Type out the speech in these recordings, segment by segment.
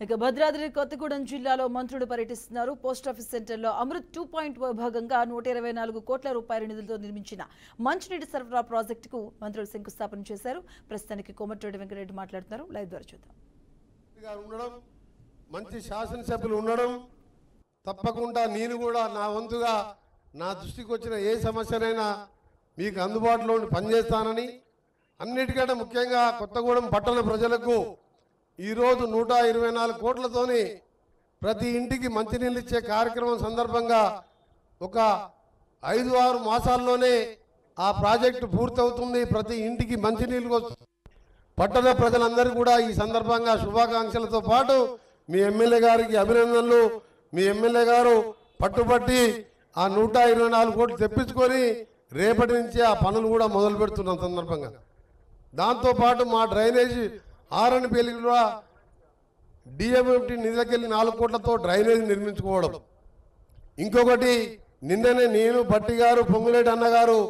ఇక భద్రాద్రి కొత్తగూడెం జిల్లాలో మంత్రులు పర్యటిస్తున్నారు. పోస్టాఫీస్ సెంటర్లో అమృత్ 2.0 భాగంగా 124 కోట్ల రూపాయల నిధులతో నిర్మించిన మంచినీటి సరఫరా ప్రాజెక్టుకు మంత్రులు శంకుస్థాపన చేశారు. ప్రస్తుతానికి కోమటిరెడ్డి వెంకటరెడ్డి మాట్లాడుతున్నారు. లైవ్ ద్వారా చూద్దాం. మంచి శాసనసభ్యులు ఉండడం, తప్పకుండా నేను కూడా నా వంతుగా నా దృష్టికి వచ్చిన ఏ సమస్యనైనా మీకు అందుబాటులో పనిచేస్తానని, అన్నిటికంటే ముఖ్యంగా కొత్తగూడెం పట్టణ ప్రజలకు ఈరోజు 124 కోట్లతోని ప్రతి ఇంటికి మంచినీళ్ళు ఇచ్చే కార్యక్రమం సందర్భంగా ఒక 5-6 మాసాల్లోనే ఆ ప్రాజెక్టు పూర్తవుతుంది. ప్రతి ఇంటికి మంచినీళ్ళు పట్టణ ప్రజలందరూ కూడా ఈ సందర్భంగా శుభాకాంక్షలతో పాటు మీ ఎమ్మెల్యే గారికి అభినందనలు. మీ ఎమ్మెల్యే గారు పట్టుబట్టి ఆ 124 కోట్లు తెప్పించుకొని రేపటి నుంచి ఆ పనులు కూడా మొదలు పెడుతున్న సందర్భంగా, దాంతోపాటు మా డ్రైనేజీ ఆర్ఎన్బిఎల్ కూడా డిఎంఎఫ్టీ నిధులకెళ్ళి 4 కోట్లతో డ్రైనేజ్ నిర్మించుకోవడం. ఇంకొకటి, నిన్ననే నేను భట్టి గారు, పొంగులేటి అన్నగారు,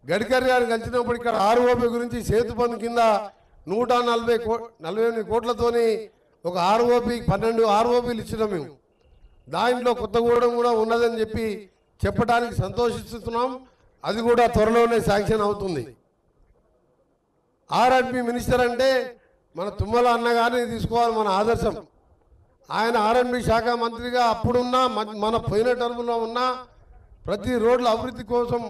గడ్కరీ గారు కలిసినప్పుడు ఇక్కడ ఆర్ఓపి గురించి సేతు పన్ను కింద 148 కోట్లతోని ఒక ఆర్ఓపి 12 ఆర్ఓపీలు ఇచ్చినాం మేము. దాంట్లో కొత్తగూడెం కూడా ఉన్నదని చెప్పడానికి సంతోషిస్తున్నాం. అది కూడా త్వరలోనే శాంక్షన్ అవుతుంది. ఆర్ఎండ్బి మినిస్టర్ అంటే మన తుమ్మల అన్నగారిని తీసుకోవాలి మన ఆదర్శం. ఆయన ఆర్ఎండ్బి శాఖ మంత్రిగా అప్పుడున్నా, మన పోయిన టర్ములో ఉన్న ప్రతి రోడ్ల అభివృద్ధి కోసం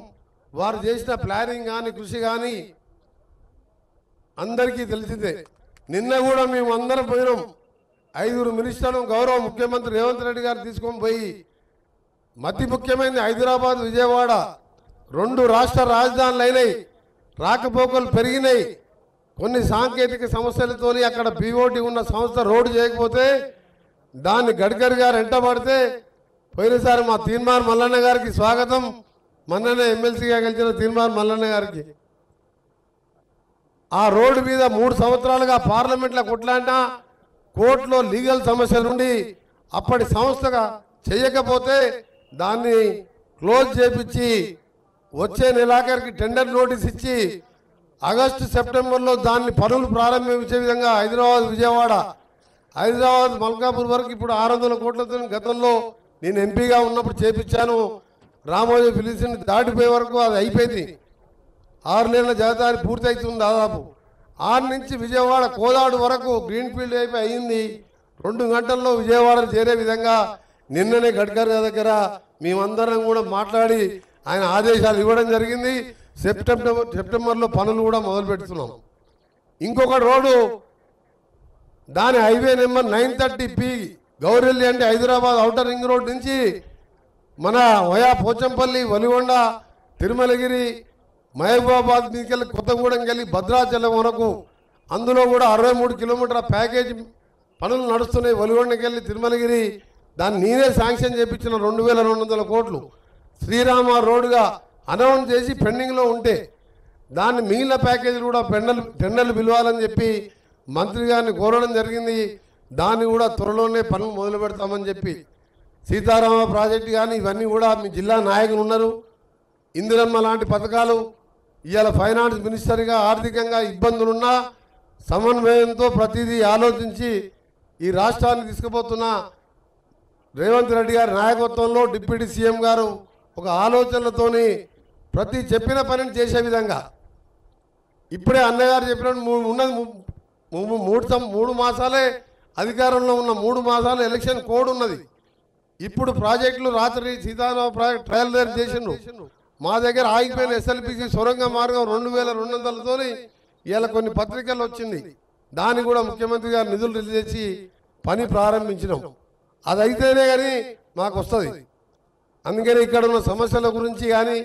వారు చేసిన ప్లానింగ్ కానీ కృషి కానీ అందరికీ తెలిసిందే. నిన్న కూడా మేము అందరం పోయినాం. 5 మినిస్టర్లు గౌరవ ముఖ్యమంత్రి రేవంత్ రెడ్డి గారు తీసుకొని పోయి, అతి ముఖ్యమైనది హైదరాబాద్, విజయవాడ 2 రాష్ట్ర రాజధానులు అయినాయి, రాకపోకలు పెరిగినాయి. కొన్ని సాంకేతిక సమస్యలతోని అక్కడ పిఓటి ఉన్న సంస్థ రోడ్డు చేయకపోతే దాన్ని గడ్కరీ గారు ఎంటబడితే, పోయినసారి మా తీర్మార్ మల్లన్న గారికి స్వాగతం, మొన్ననే ఎమ్మెల్సీగా గెలిచిన తీర్మార్ మల్లన్న గారికి. ఆ రోడ్డు మీద 3 సంవత్సరాలుగా పార్లమెంట్లో కొట్లాడినా కోర్టులో లీగల్ సమస్యల నుండి అప్పటి సంస్థగా చేయకపోతే దాన్ని క్లోజ్ చేపించి వచ్చే నెలాఖరికి టెండర్ నోటీస్ ఇచ్చి ఆగస్టు సెప్టెంబర్లో దాన్ని పనులు ప్రారంభించే విధంగా హైదరాబాద్, విజయవాడ, హైదరాబాద్, మల్కాపూర్ వరకు ఇప్పుడు 600 కోట్లతో గతంలో నేను ఎంపీగా ఉన్నప్పుడు చేపించాను. రామోజీ ఫిలిసిని దాటిపోయే వరకు అది అయిపోయింది. 6 నెలల జాబితా పూర్తి అవుతుంది. దాదాపు 6 నుంచి విజయవాడ కోదాడు వరకు గ్రీన్ ఫీల్డ్ అయిపోయి అయింది. 2 గంటల్లో విజయవాడ చేరే విధంగా నిన్ననే గడ్కరీ దగ్గర మేమందరం కూడా మాట్లాడి ఆయన ఆదేశాలు ఇవ్వడం జరిగింది. సెప్టెంబర్లో పనులు కూడా మొదలు పెడుతున్నాం. ఇంకొక రోడ్డు, దాని హైవే నెంబర్ 930P గౌరెల్లి అంటే హైదరాబాద్ ఔటర్ రింగ్ రోడ్ నుంచి మన వయా పోచంపల్లి, వలిగొండ, తిరుమలగిరి, మహబూబాబాద్ మీదకెళ్ళి కొత్తగూడెం వెళ్ళి భద్రాచలం వరకు, అందులో కూడా 63 కిలోమీటర్ల ప్యాకేజీ పనులు నడుస్తున్నాయి. వలిగొండకి వెళ్ళి తిరుమలగిరి, దాన్ని నేనే శాంక్షన్ చేయించిన 2200 కోట్లు. శ్రీరామ రోడ్డుగా అనౌన్స్ చేసి పెండింగ్లో ఉంటే దాన్ని మిగిలిన ప్యాకేజీలు కూడా టెండర్లు పిలవాలని చెప్పి మంత్రి గారిని కోరడం జరిగింది. దాన్ని కూడా త్వరలోనే పనులు మొదలు పెడతామని చెప్పి, సీతారామ ప్రాజెక్టు కానీ ఇవన్నీ కూడా మీ జిల్లా నాయకులు ఉన్నారు. ఇందిరమ్మ లాంటి పథకాలు ఇవాళ ఫైనాన్స్ మినిస్టర్గా ఆర్థికంగా ఇబ్బందులున్నా సమన్వయంతో ప్రతిదీ ఆలోచించి ఈ రాష్ట్రాన్ని తీసుకుపోతున్న రేవంత్ రెడ్డి గారి నాయకత్వంలో డిప్యూటీ సీఎం గారు ఒక ఆలోచనలతోని ప్రతి చెప్పిన పనిని చేసే విధంగా, ఇప్పుడే అన్నగారు చెప్పినట్టు ఉన్నది 3 మాసాలే అధికారంలో ఉన్న 3 మాసాలు ఎలక్షన్ కోడ్ ఉన్నది. ఇప్పుడు ప్రాజెక్టులు రాత్రి సీతారామ ప్రాజెక్ట్ ట్రయల్ చేసిండ్రు. మా దగ్గర ఆగిపోయిన ఎస్ఎల్పిసి సొరంగ మార్గం 2200తోని ఇవాళ కొన్ని పత్రికలు వచ్చింది. దాన్ని కూడా ముఖ్యమంత్రి గారు నిధులు రిలీజ్ చేసి పని ప్రారంభించినాం. అది అయితేనే కానీ మాకు వస్తుంది. అందుకని ఇక్కడ ఉన్న సమస్యల గురించి కానీ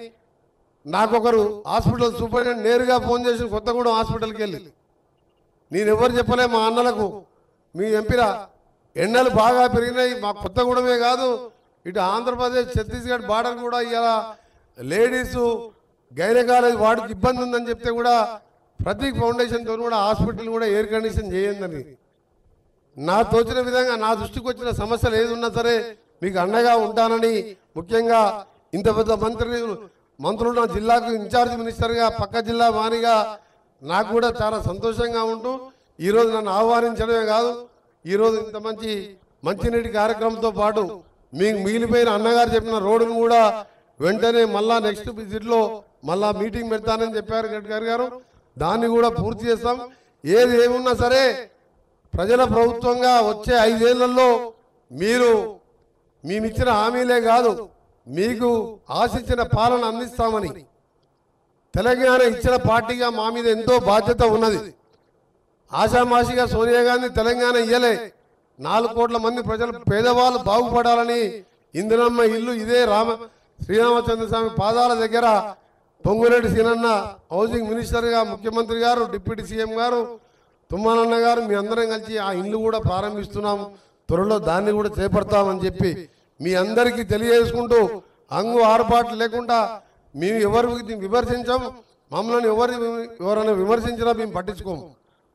నాకొకరు హాస్పిటల్ సూపరింటెండెంట్ నేరుగా ఫోన్ చేసి కొత్తగూడెం హాస్పిటల్కి వెళ్ళి, నేను ఎవరు చెప్పలే మా అన్నలకు, మీ ఎంపీరా ఎండలు బాగా పెరిగినాయి, మా కొత్తగూడెమే కాదు ఇటు ఆంధ్రప్రదేశ్ ఛత్తీస్గఢ్ బార్డర్ కూడా ఇలా లేడీసు గైనకాలజీ వాడికి ఇబ్బంది ఉందని చెప్తే కూడా ప్రతీక్ ఫౌండేషన్తో కూడా హాస్పిటల్ కూడా ఎయిర్ కండిషన్ చేయండి. నా తోచిన విధంగా నా దృష్టికి వచ్చిన సమస్యలు ఏది ఉన్నా సరే మీకు అండగా ఉంటానని, ముఖ్యంగా ఇంత పెద్ద మంత్రులు నా జిల్లాకు ఇన్ఛార్జ్ మినిస్టర్గా పక్క జిల్లా మానిగా నాకు కూడా చాలా సంతోషంగా ఉంటూ ఈరోజు నన్ను ఆహ్వానించడమే కాదు, ఈరోజు ఇంత మంచినీటి కార్యక్రమంతో పాటు మీకు మిగిలిపోయిన అన్నగారు చెప్పిన రోడ్డును కూడా వెంటనే మళ్ళా నెక్స్ట్ విజిట్లో మళ్ళా మీటింగ్ పెడతానని చెప్పారు గడ్కరీ గారు. దాన్ని కూడా పూర్తి చేస్తాం. ఏది ఏమున్నా సరే ప్రజల ప్రభుత్వంగా వచ్చే 5 ఏళ్లలో మీరు మేమిచ్చిన హామీలే కాదు, మీకు ఆశించిన పాలన అందిస్తామని తెలంగాణ ఇచ్చిన పార్టీగా మా మీద ఎంతో బాధ్యత ఉన్నది. ఆషామాషిగా సోనియా గాంధీ తెలంగాణ ఇయ్యలే. 4 కోట్ల మంది ప్రజలు పేదవాళ్ళు బాగుపడాలని ఇందిరమ్మ ఇల్లు ఇదే శ్రీరామచంద్రస్వామి పాదాల దగ్గర పొంగులేటి సీనన్న హౌసింగ్ మినిస్టర్గా, ముఖ్యమంత్రి గారు, డిప్యూటీ సీఎం గారు, తుమ్మలన్న గారు మీ అందరం కలిసి ఆ ఇల్లు కూడా ప్రారంభిస్తున్నాం. త్వరలో దాన్ని కూడా చేపడతామని చెప్పి మీ అందరికీ తెలియజేసుకుంటూ అంగు ఆర్పాటు లేకుండా మేము ఎవరికి విమర్శించాం. మమ్మల్ని ఎవరైనా విమర్శించినా మేము పట్టించుకోము.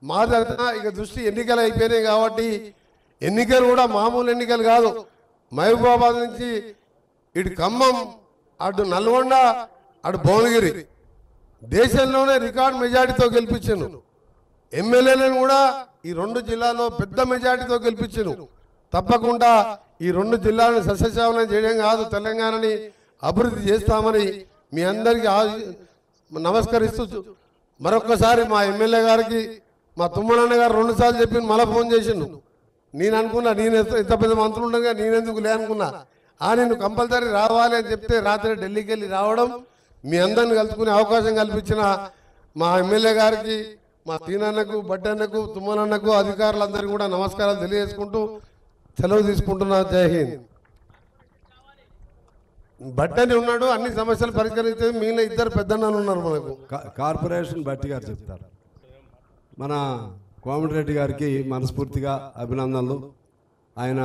మా దగ్గర ఇక దృష్టి ఎన్నికలు అయిపోయినాయి కాబట్టి ఎన్నికలు కూడా మామూలు ఎన్నికలు కాదు. మహబూబాబాద్ నుంచి ఇటు ఖమ్మం, అటు నల్గొండ, అటు భువనగిరి దేశంలోనే రికార్డ్ మెజార్టీతో గెలిపించాను. ఎమ్మెల్యేలను కూడా ఈ 2 జిల్లాల్లో పెద్ద మెజార్టీతో గెలిపించాను. తప్పకుండా ఈ 2 జిల్లాలను సస్యశ్యామలం చేయడం కాదు, తెలంగాణని అభివృద్ధి చేస్తామని మీ అందరికీ నమస్కరిస్తూ మరొక్కసారి మా ఎమ్మెల్యే గారికి, మా తుమ్మలన్న గారు 2 సార్లు చెప్పి మళ్ళీ ఫోన్ చేసిండు. నేను అనుకున్నా నేను ఎంత పెద్ద మంత్రులు ఉండగా నేనెందుకు లే అనుకున్నా. నేను కంపల్సరీ రావాలి అని చెప్తే రాత్రి ఢిల్లీకి వెళ్ళి రావడం, మీ అందరిని కలుసుకునే అవకాశం కల్పించిన మా ఎమ్మెల్యే గారికి, మా తీనన్నకు, బడ్డన్నకు, తుమ్మలన్నకు, అధికారులందరికీ కూడా నమస్కారాలు తెలియజేసుకుంటూ సెలవు తీసుకుంటున్నా. జై హింద్. బట్టని ఉన్నాడు, అన్ని సమస్యలు పరిష్కరిస్తే మిగిలిన 2 పెద్దన్నలు ఉన్నారు మనకు. కార్పొరేషన్ బట్టి గారు చెప్తారు. మన కోమటిరెడ్డి గారికి మనస్ఫూర్తిగా అభినందనలు. ఆయన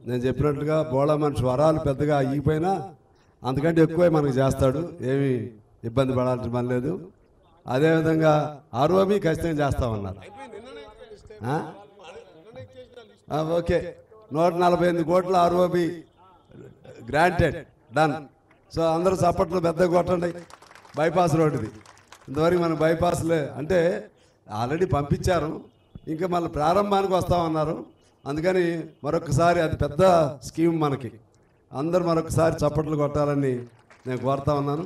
నేను చెప్పినట్లుగా బోళా మనిషి వరాలు పెద్దగా అయ్యిపోయినా అంతకంటే ఎక్కువే మనకు చేస్తాడు. ఏమీ ఇబ్బంది పడాల్సిన పని లేదు. అదేవిధంగా ఆర్ఓబి ఖచ్చితంగా చేస్తామన్నారు. ఓకే, 148 కోట్ల ఆర్ఓబి గ్రాంటెడ్, డన్. సో అందరూ చప్పట్లు పెద్దగా కొట్టండి. బైపాస్ రోడ్డుది ఇంతవరకు మనం బైపాస్లే అంటే ఆల్రెడీ పంపించారు, ఇంకా మళ్ళీ ప్రారంభానికి వస్తామన్నారు. అందుకని మరొకసారి అది పెద్ద స్కీమ్ మనకి. అందరూ మరొకసారి చప్పట్లు కొట్టాలని నేను కోరుతా ఉన్నాను.